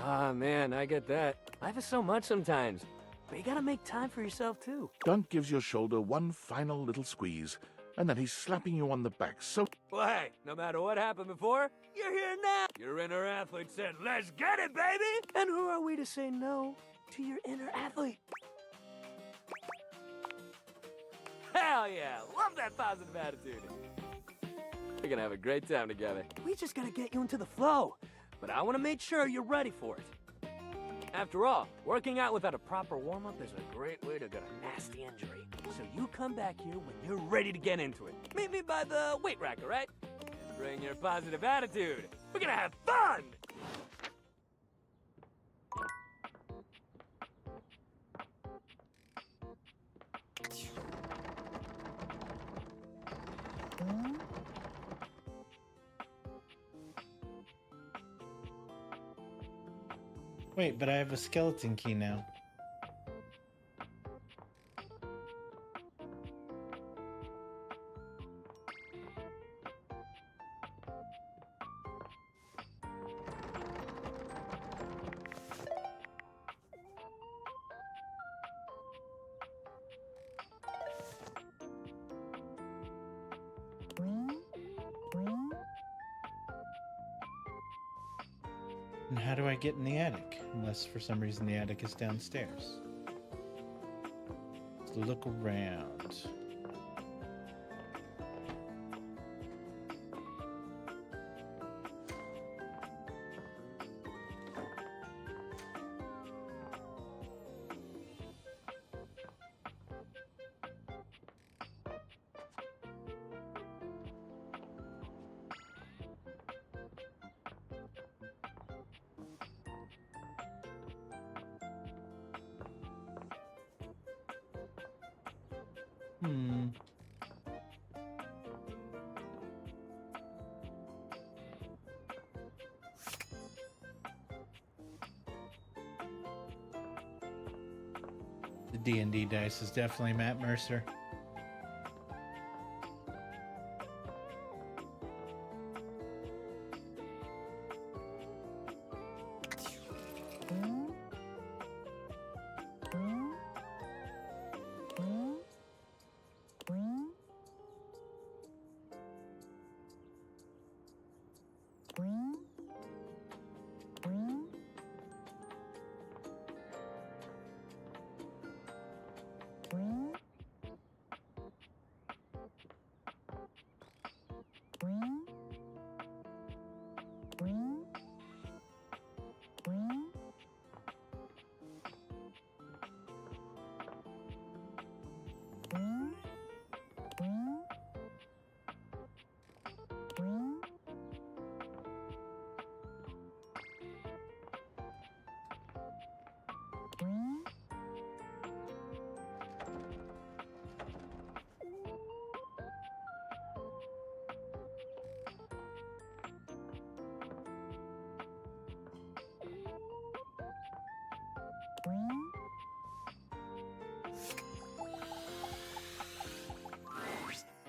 Speaker 15: Ah, man, I get that. Life is so much sometimes. But you gotta make time for yourself, too.
Speaker 5: Dunk gives your shoulder one final little squeeze, and then he's slapping you on the back so
Speaker 15: Well, hey, no matter what happened before, you're here now. Your inner athlete said, let's get it, baby!
Speaker 11: And who are we to say no to your inner athlete?
Speaker 15: Hell yeah! Love that positive attitude. We're gonna have a great time together.
Speaker 11: We just gotta get you into the flow. But I want to make sure you're ready for it.
Speaker 15: After all, working out without a proper warm-up is a great way to get a nasty injury. So you come back here when you're ready to get into it. Meet me by the weight rack, all right? Bring your positive attitude. We're gonna have fun!
Speaker 1: Wait, but I have a skeleton key now. And how do I get in the attic? Unless for some reason the attic is downstairs. Let's look around. The D&D dice is definitely Matt Mercer.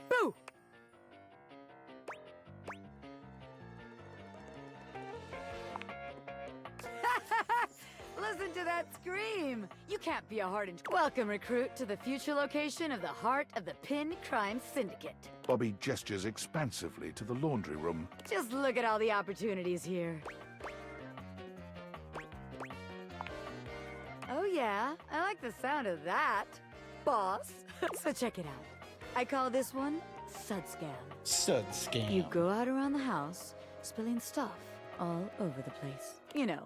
Speaker 13: Boo!
Speaker 16: Listen to that scream! You can't be a hardened. Welcome, recruit, to the future location of the heart of the Pin Crime Syndicate.
Speaker 5: Bobby gestures expansively to the laundry room.
Speaker 16: Just look at all the opportunities here. Oh yeah, I like the sound of that, boss. So check it out. I call this one Sud Scam.
Speaker 1: Sud Scam.
Speaker 16: You go out around the house, spilling stuff all over the place. You know,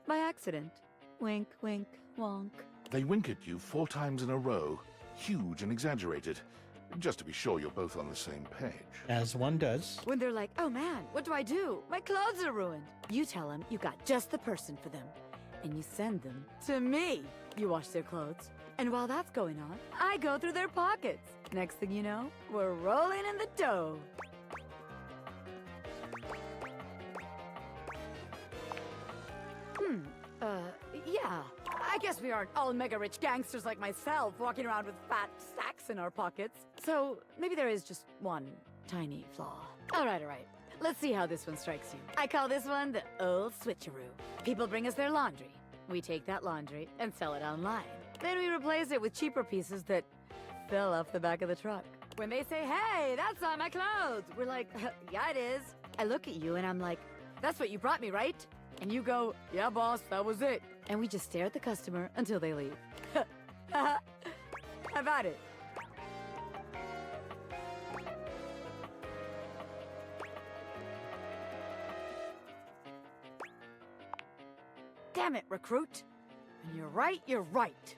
Speaker 16: by accident. Wink, wink, wonk.
Speaker 5: They wink at you 4 times in a row, huge and exaggerated, just to be sure you're both on the same page.
Speaker 1: As one does.
Speaker 16: When they're like, oh man, what do I do? My clothes are ruined. You tell them you got just the person for them. And you send them to me. You wash their clothes. And while that's going on, I go through their pockets. Next thing you know, we're rolling in the dough. Yeah. I guess we aren't all mega-rich gangsters like myself walking around with fat sacks in our pockets. So maybe there is just one tiny flaw. All right. Let's see how this one strikes you. I call this one the old switcheroo. People bring us their laundry. We take that laundry and sell it online. Then we replace it with cheaper pieces that fell off the back of the truck. When they say, hey, that's not my clothes, we're like, yeah, it is. I look at you and I'm like, that's what you brought me, right? And you go, yeah, boss, that was it. And we just stare at the customer until they leave. How about it? Damn it, recruit. When you're right, you're right.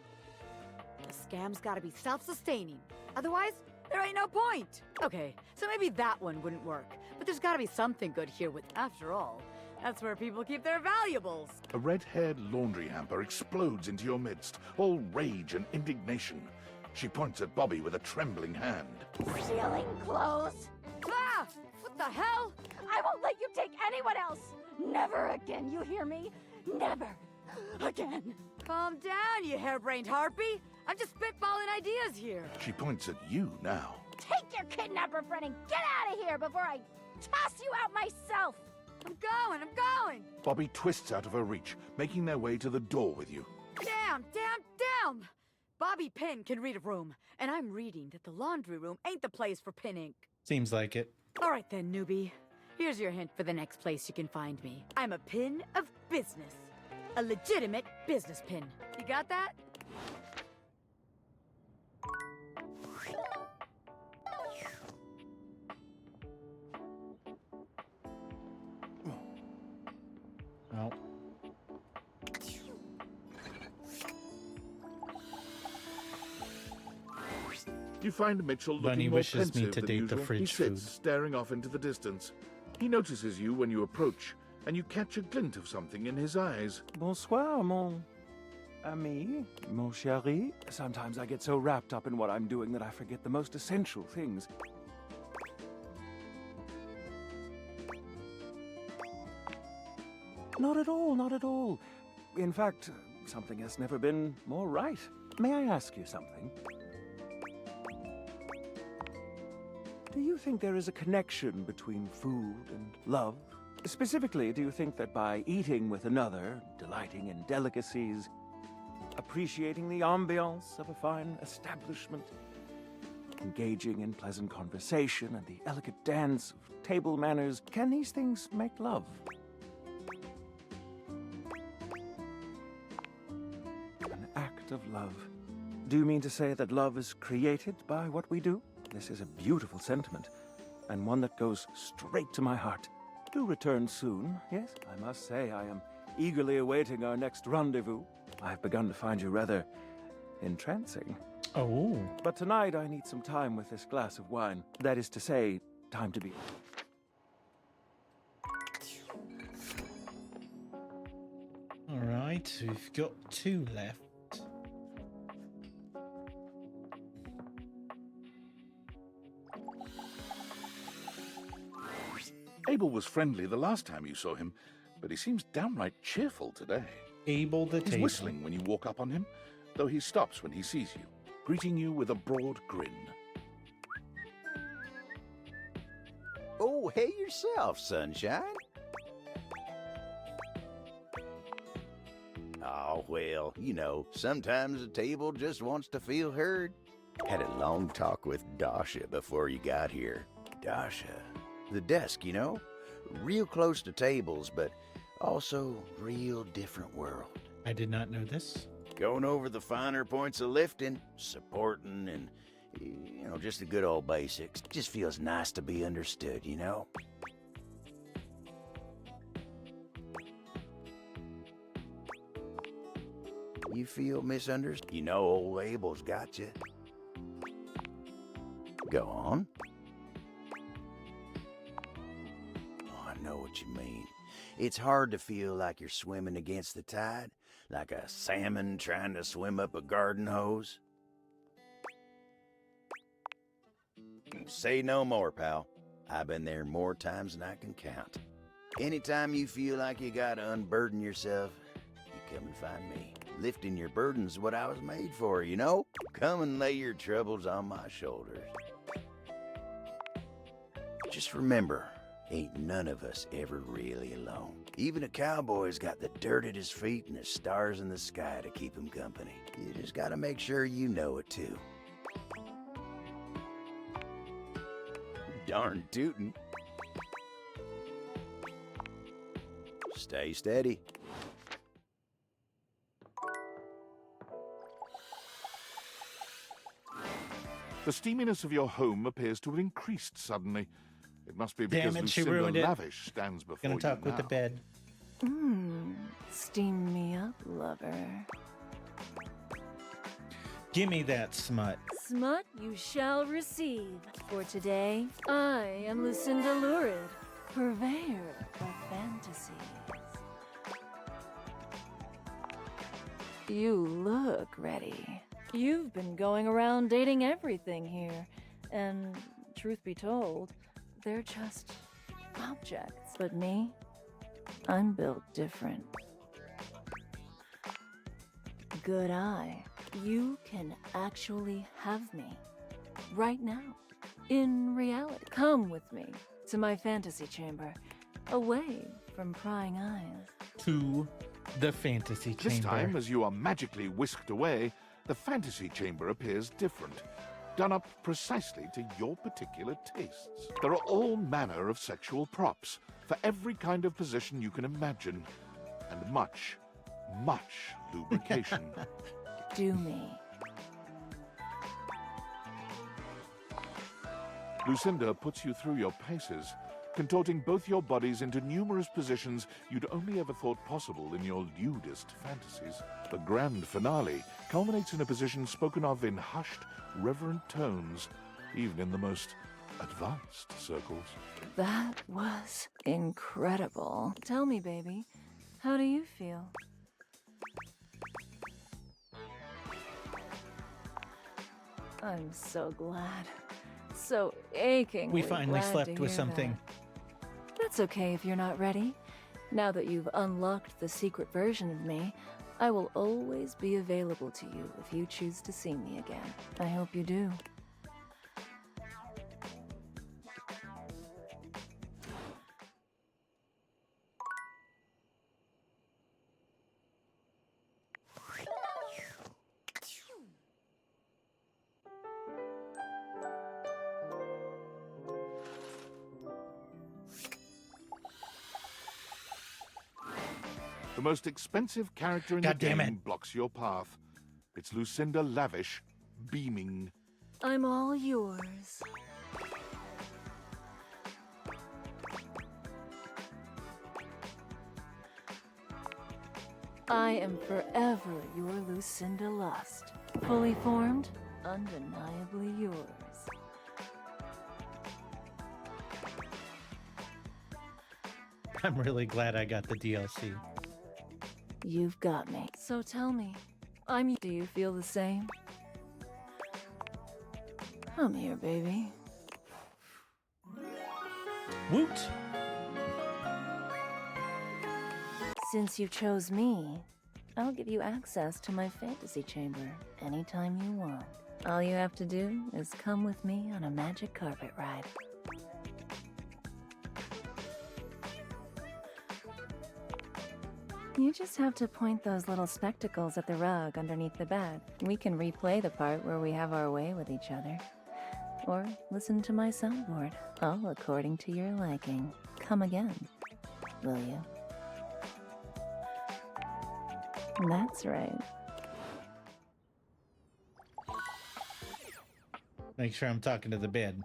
Speaker 16: The scam's gotta be self-sustaining. Otherwise, there ain't no point. Okay, so maybe that one wouldn't work. But there's gotta be something good here with, after all, that's where people keep their valuables.
Speaker 5: A red-haired laundry hamper explodes into your midst, all rage and indignation. She points at Bobby with a trembling hand.
Speaker 10: Stealing clothes?
Speaker 16: Ah! What the hell?
Speaker 10: I won't let you take anyone else! Never again, you hear me? Never again.
Speaker 16: Calm down, you harebrained harpy. I'm just spitballing ideas here.
Speaker 5: She points at you now.
Speaker 10: Take your kidnapper friend and get out of here before I toss you out myself!
Speaker 16: I'm going!
Speaker 5: Bobby twists out of her reach, making their way to the door with you.
Speaker 16: Damn! Bobby Pin can read a room, and I'm reading that the laundry room ain't the place for pin ink.
Speaker 1: Seems like it.
Speaker 16: All right then, newbie. Here's your hint for the next place you can find me. I'm a pin of business. A legitimate business pin. You got that?
Speaker 1: Oh.
Speaker 5: You find Mitchell looking
Speaker 1: Bunny
Speaker 5: more
Speaker 1: wishes me
Speaker 5: pensive
Speaker 1: to
Speaker 5: than
Speaker 1: date the
Speaker 5: usual. He
Speaker 1: fridge
Speaker 5: sits,
Speaker 1: food.
Speaker 5: staring off into the distance. He notices you when you approach, and you catch a glint of something in his eyes.
Speaker 4: Bonsoir, mon ami, mon chéri. Sometimes I get so wrapped up in what I'm doing that I forget the most essential things. Not at all, not at all. In fact, something has never been more right. May I ask you something? Do you think there is a connection between food and love? Specifically, do you think that by eating with another, delighting in delicacies, appreciating the ambiance of a fine establishment, engaging in pleasant conversation and the elegant dance of table manners, can these things make love? An act of love. Do you mean to say that love is created by what we do? This is a beautiful sentiment, and one that goes straight to my heart. Do return soon, yes? I must say I am eagerly awaiting our next rendezvous. I've begun to find you rather entrancing.
Speaker 1: Oh.
Speaker 4: But tonight I need some time with this glass of wine. That is to say, time to be...
Speaker 1: Alright, we've got 2 left.
Speaker 5: Abel was friendly the last time you saw him, but he seems downright cheerful today.
Speaker 1: Abel the
Speaker 5: He's
Speaker 1: table.
Speaker 5: whistling when you walk up on him, though he stops when he sees you, greeting you with a broad grin.
Speaker 17: Oh, hey yourself, sunshine. Oh, well, you know, sometimes a table just wants to feel heard. Had a long talk with Dasha before you got here. Dasha. The desk, you know? Real close to tables, but also real different world.
Speaker 1: I did not know this.
Speaker 17: Going over the finer points of lifting, supporting, and, you know, just the good old basics. Just feels nice to be understood, you know? You feel misunderstood? You know old Abel's got you. Go on. Oh, I know what you mean. It's hard to feel like you're swimming against the tide, like a salmon trying to swim up a garden hose. Say no more, pal. I've been there more times than I can count. Anytime you feel like you gotta unburden yourself, you come and find me. Lifting your burden's what I was made for, you know? Come and lay your troubles on my shoulders. Just remember, ain't none of us ever really alone. Even a cowboy's got the dirt at his feet and the stars in the sky to keep him company. You just gotta make sure you know it too. Darn tootin'. Stay steady.
Speaker 5: The steaminess of your home appears to have increased suddenly. It must be because
Speaker 1: Damn it, she
Speaker 5: Lucinda
Speaker 1: ruined it.
Speaker 5: Lavish stands before
Speaker 1: Gonna
Speaker 5: you
Speaker 1: talk with the
Speaker 5: now.
Speaker 1: bed.
Speaker 8: Steam me up, lover.
Speaker 1: Gimme that smut.
Speaker 18: Smut you shall receive. For today, I am Lucinda Lurid, purveyor of fantasies. You look ready. You've been going around dating everything here, and truth be told, they're just objects. But me, I'm built different. Good eye. You can actually have me. Right now. In reality. Come with me to my fantasy chamber. Away from prying eyes.
Speaker 1: To the fantasy chamber.
Speaker 5: This time, as you are magically whisked away, the fantasy chamber appears different, done up precisely to your particular tastes. There are all manner of sexual props for every kind of position you can imagine, and much, much lubrication.
Speaker 18: Do me.
Speaker 5: Lucinda puts you through your paces, contorting both your bodies into numerous positions you'd only ever thought possible in your lewdest fantasies. The grand finale culminates in a position spoken of in hushed, reverent tones, even in the most advanced circles.
Speaker 18: That was incredible. Tell me, baby, how do you feel? I'm so glad. So aching.
Speaker 1: We finally slept with something.
Speaker 18: That's okay if you're not ready. Now that you've unlocked the secret version of me, I will always be available to you if you choose to see me again. I hope you do.
Speaker 5: The most expensive character in
Speaker 1: God
Speaker 5: the
Speaker 1: damn
Speaker 5: game
Speaker 1: it.
Speaker 5: blocks your path. It's Lucinda Lavish, beaming.
Speaker 18: I'm all yours. I am forever your Lucinda Lust. Fully formed, undeniably yours.
Speaker 1: I'm really glad I got the DLC.
Speaker 18: You've got me. So tell me, do you feel the same? Come here, baby.
Speaker 1: Woot!
Speaker 18: Since you chose me, I'll give you access to my fantasy chamber anytime you want. All you have to do is come with me on a magic carpet ride. You just have to point those little spectacles at the rug underneath the bed. We can replay the part where we have our way with each other. Or listen to my soundboard, all according to your liking. Come again, will you? That's right.
Speaker 1: Make sure I'm talking to the bed.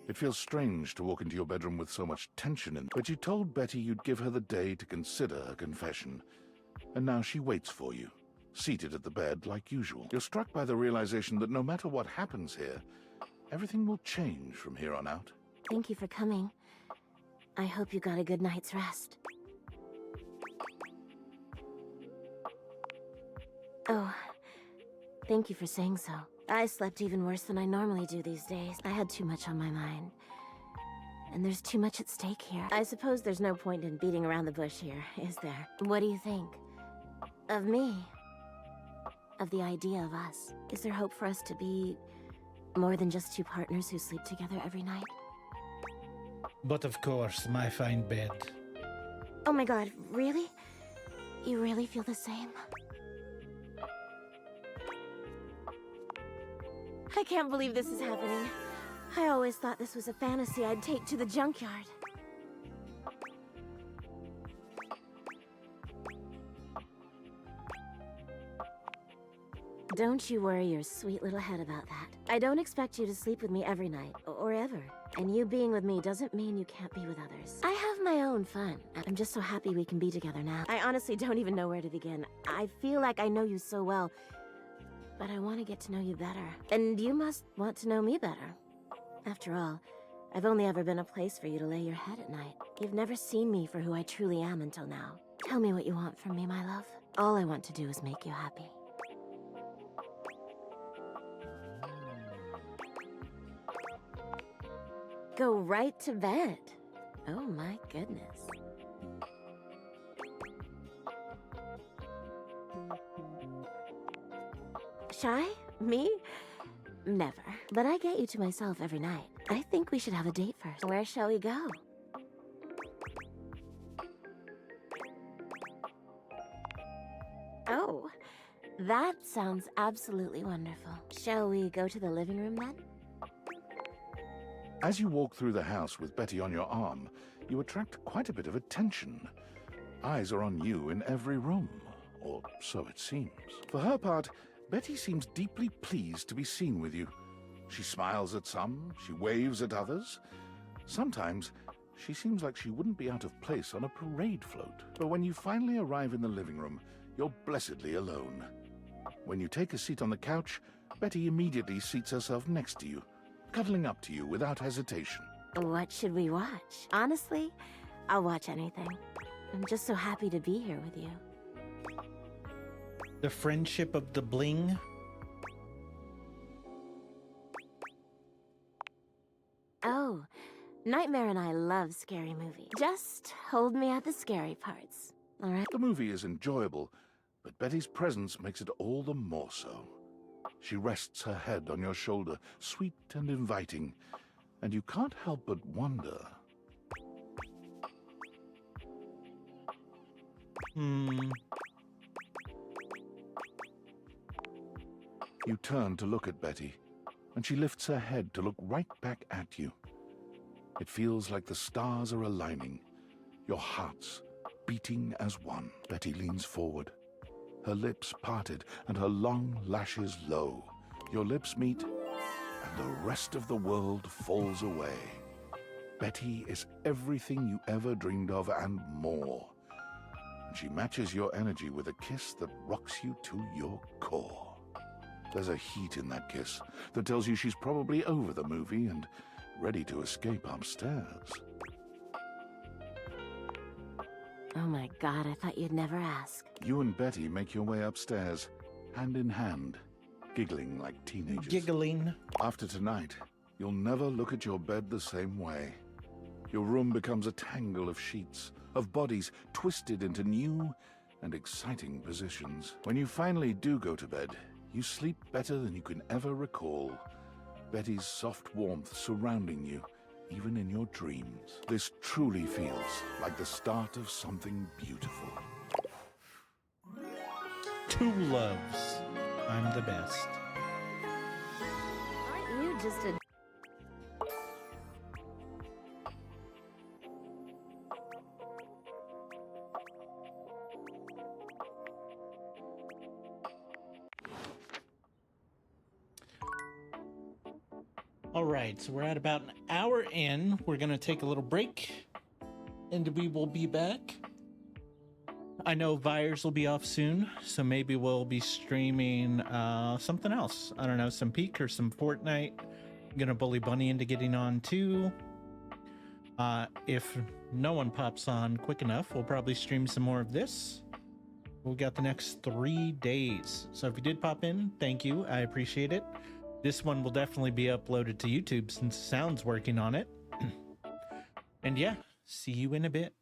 Speaker 5: It feels strange to walk into your bedroom with so much tension in, but you told Betty you'd give her the day to consider a confession. And now she waits for you, seated at the bed like usual. You're struck by the realization that no matter what happens here, everything will change from here on out.
Speaker 12: Thank you for coming. I hope you got a good night's rest. Oh, thank you for saying so. I slept even worse than I normally do these days. I had too much on my mind. And there's too much at stake here. I suppose there's no point in beating around the bush here, is there? What do you think? Of me? Of the idea of us? Is there hope for us to be more than just two partners who sleep together every night?
Speaker 1: But of course, my fine bed.
Speaker 12: Oh my god, really? You really feel the same? I can't believe this is happening. I always thought this was a fantasy I'd take to the junkyard. Don't you worry your sweet little head about that. I don't expect you to sleep with me every night, or ever. And you being with me doesn't mean you can't be with others. I have my own fun. I'm just so happy we can be together now. I honestly don't even know where to begin. I feel like I know you so well, but I want to get to know you better. And you must want to know me better. After all, I've only ever been a place for you to lay your head at night. You've never seen me for who I truly am until now. Tell me what you want from me, my love. All I want to do is make you happy. Go right to bed. Oh my goodness. Shy? Me? Never. But I get you to myself every night. I think we should have a date first. Where shall we go? Oh, that sounds absolutely wonderful. Shall we go to the living room then?
Speaker 5: As you walk through the house with Betty on your arm, you attract quite a bit of attention. Eyes are on you in every room, or so it seems. For her part, Betty seems deeply pleased to be seen with you. She smiles at some, she waves at others. Sometimes, she seems like she wouldn't be out of place on a parade float. But when you finally arrive in the living room, you're blessedly alone. When you take a seat on the couch, Betty immediately seats herself next to you, cuddling up to you without hesitation.
Speaker 12: What should we watch? Honestly, I'll watch anything. I'm just so happy to be here with you.
Speaker 1: The Friendship of the Bling.
Speaker 12: Oh, Nightmare and I love scary movies. Just hold me at the scary parts, all right?
Speaker 5: The movie is enjoyable, but Betty's presence makes it all the more so. She rests her head on your shoulder, sweet and inviting, and you can't help but wonder. You turn to look at Betty, and she lifts her head to look right back at you. It feels like the stars are aligning, your hearts beating as one. Betty leans forward, her lips parted and her long lashes low. Your lips meet, and the rest of the world falls away. Betty is everything you ever dreamed of and more. And she matches your energy with a kiss that rocks you to your core. There's a heat in that kiss that tells you she's probably over the movie and ready to escape upstairs.
Speaker 12: Oh my God, I thought you'd never ask.
Speaker 5: You and Betty make your way upstairs, hand in hand, giggling like teenagers.
Speaker 1: Giggling.
Speaker 5: After tonight, you'll never look at your bed the same way. Your room becomes a tangle of sheets, of bodies twisted into new and exciting positions. When you finally do go to bed, you sleep better than you can ever recall. Betty's soft warmth surrounding you, even in your dreams. This truly feels like the start of something beautiful.
Speaker 1: Two loves. I'm the best.
Speaker 12: Aren't you just a...
Speaker 1: All right, so we're at about an hour in. We're going to take a little break, and we will be back. I know Vyers will be off soon, so maybe we'll be streaming something else. I don't know, some Peak or some Fortnite. I'm going to bully Bunny into getting on too. If no one pops on quick enough, we'll probably stream some more of this. We've got the next 3 days. So if you did pop in, thank you. I appreciate it. This one will definitely be uploaded to YouTube since Sound's working on it. And yeah, see you in a bit.